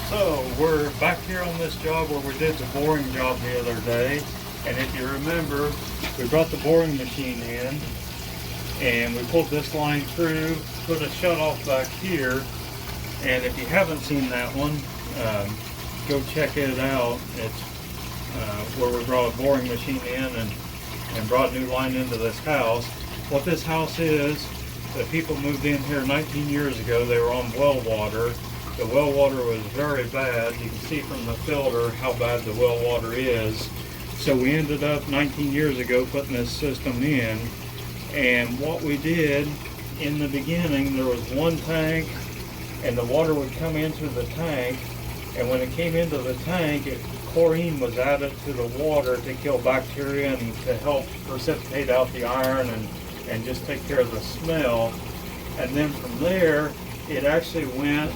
So we're back here on this job where we did the boring job the other day, and if you remember, we brought the boring machine in and we pulled this line through, put a shutoff back here, and if you haven't seen that one, go check it out. It's where we brought a boring machine in and brought a new line into this house. What this house is, the people moved in here 19 years ago. They were on well water. The well water was very bad. You can see from the filter how bad the well water is. So we ended up 19 years ago putting this system in. And what we did in the beginning, there was one tank and the water would come into the tank. And when it came into the tank, chlorine was added to the water to kill bacteria and to help precipitate out the iron and just take care of the smell. And then from there, it actually went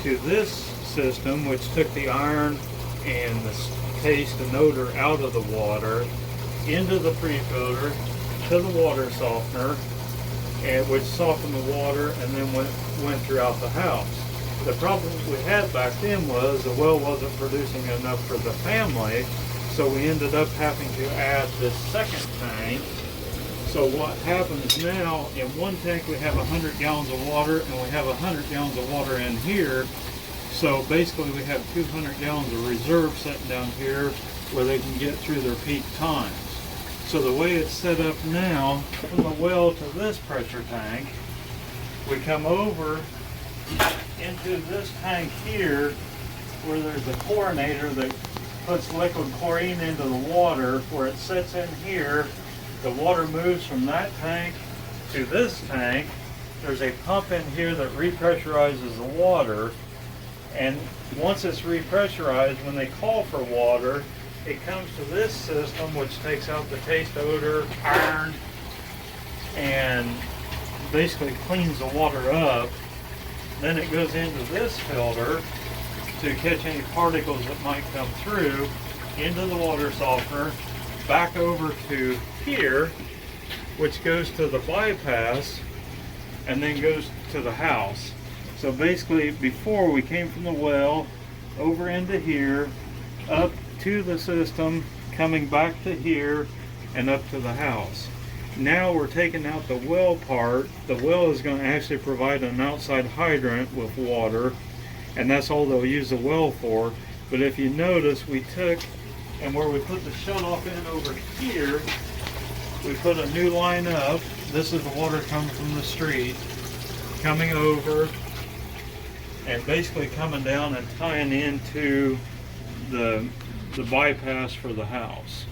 to this system, which took the iron and the taste and odor out of the water, into the pre-filter, to the water softener, and which softened the water and then went throughout the house. The problem we had back then was the well wasn't producing enough for the family, so we ended up having to add this second tank. So what happens now, in one tank we have 100 gallons of water and we have 100 gallons of water in here. So basically we have 200 gallons of reserve sitting down here where they can get through their peak times. So the way it's set up now, from the well to this pressure tank, we come over into this tank here where there's a chlorinator that puts liquid chlorine into the water. Where it sits in here, the water moves from that tank to this tank. There's a pump in here that repressurizes the water, and once it's repressurized, when they call for water, it comes to this system which takes out the taste, odor, iron, and basically cleans the water up. Then it goes into this filter to catch any particles that might come through, into the water softener, back over to here, which goes to the bypass and then goes to the house. So basically, before we came from the well over into here, up to the system, coming back to here and up to the house. Now we're taking out the well part. The well is going to actually provide an outside hydrant with water, and that's all they'll use the well for. But if you notice, we took, and where we put the shutoff in over here, we put a new line up. This is the water coming from the street, coming over, and basically coming down and tying into the bypass for the house.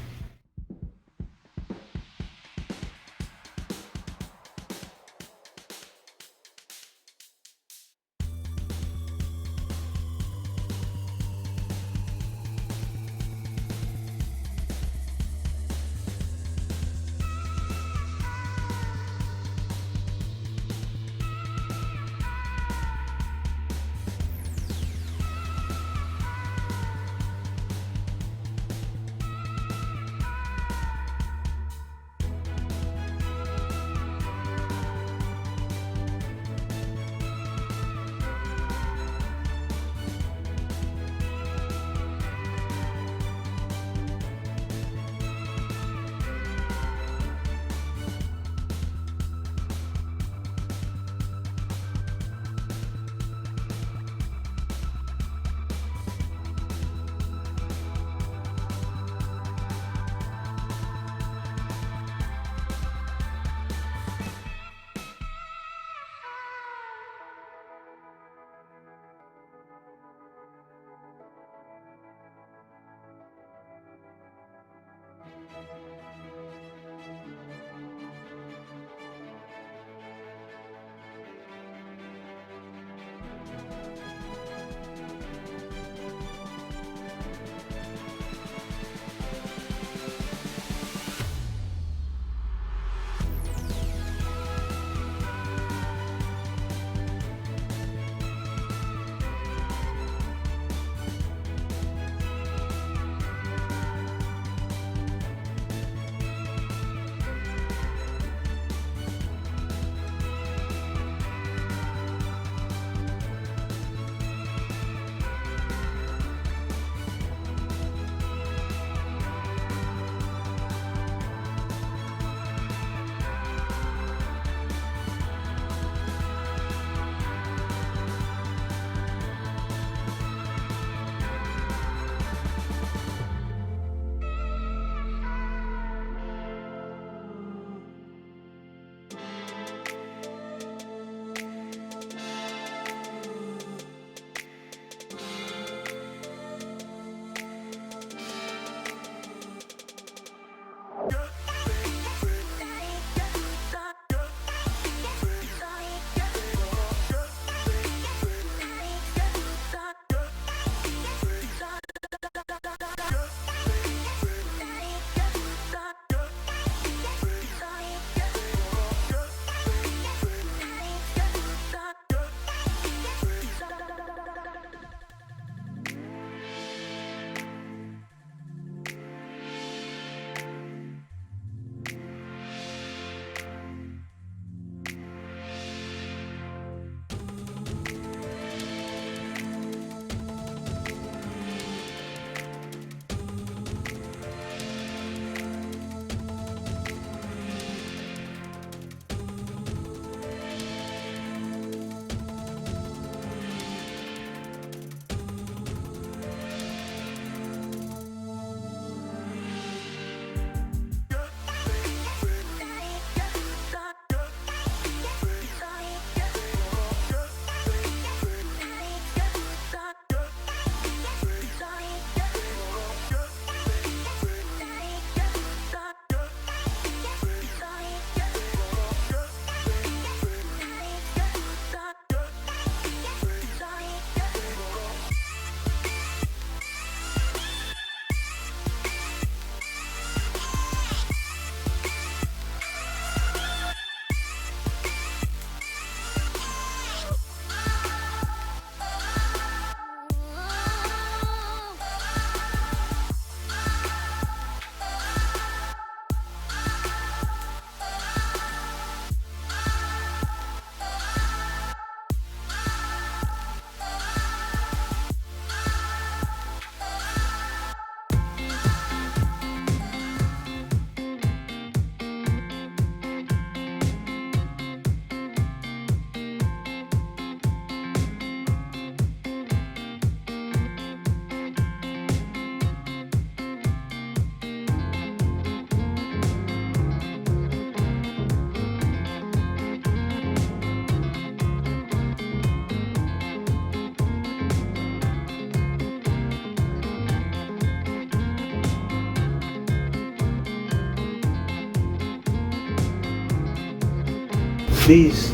these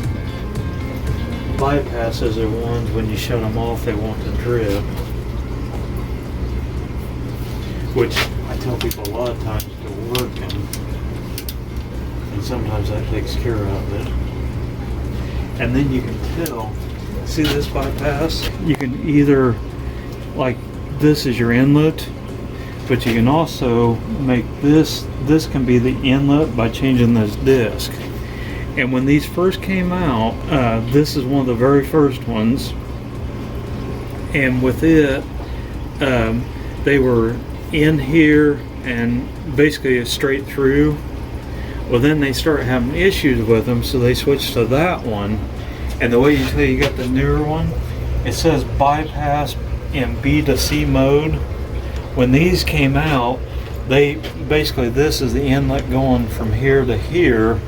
bypasses are ones when you shut them off they want to drip, which I tell people a lot of times to work them, and sometimes that takes care of it. And then you can tell, see this bypass? You can either, like, this is your inlet, but you can also make this can be the inlet by changing this disc. And when these first came out, this is one of the very first ones, and with it, they were in here and basically a straight through. Well, then they started having issues with them, so they switched to that one. And the way you tell you got the newer one, it says bypass in B to C mode. When these came out, they basically, this is the inlet going from here to here,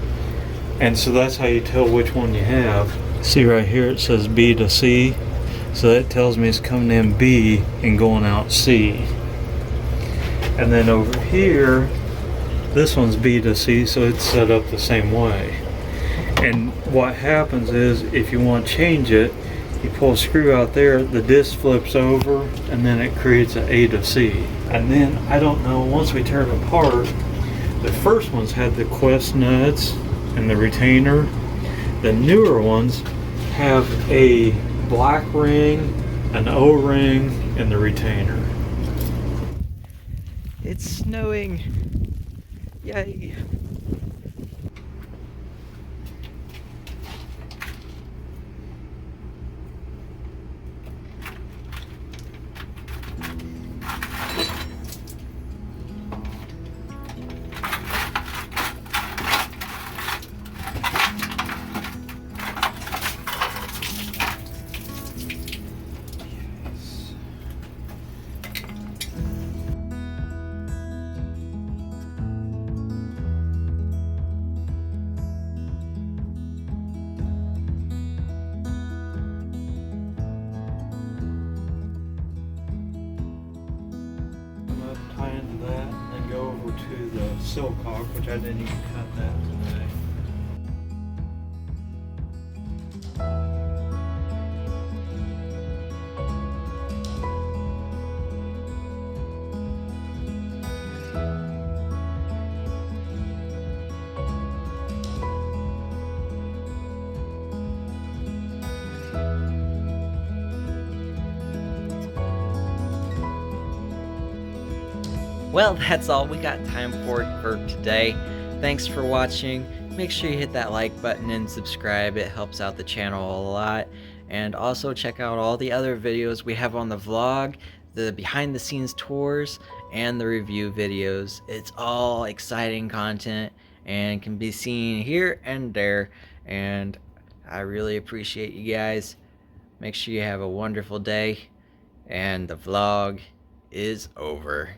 and so that's how you tell which one you have. See right here it says B to C, so that tells me it's coming in B and going out C. And then over here, this one's B to C, so it's set up the same way. And what happens is, if you want to change it, you pull a screw out there, the disc flips over, and then it creates an A to C. And then, I don't know, once we tear it apart, the first ones had the Quest nuts and the retainer. The newer ones have a black ring, an O-ring, and the retainer. It's snowing. Yay. Tie into that and then go over to the silcock, which I didn't even cut that today. Well, that's all we got time for today. Thanks for watching. Make sure you hit that like button and subscribe. It helps out the channel a lot. And also check out all the other videos we have on the vlog, the behind the scenes tours, and the review videos. It's all exciting content and can be seen here and there. And I really appreciate you guys. Make sure you have a wonderful day. And the vlog is over.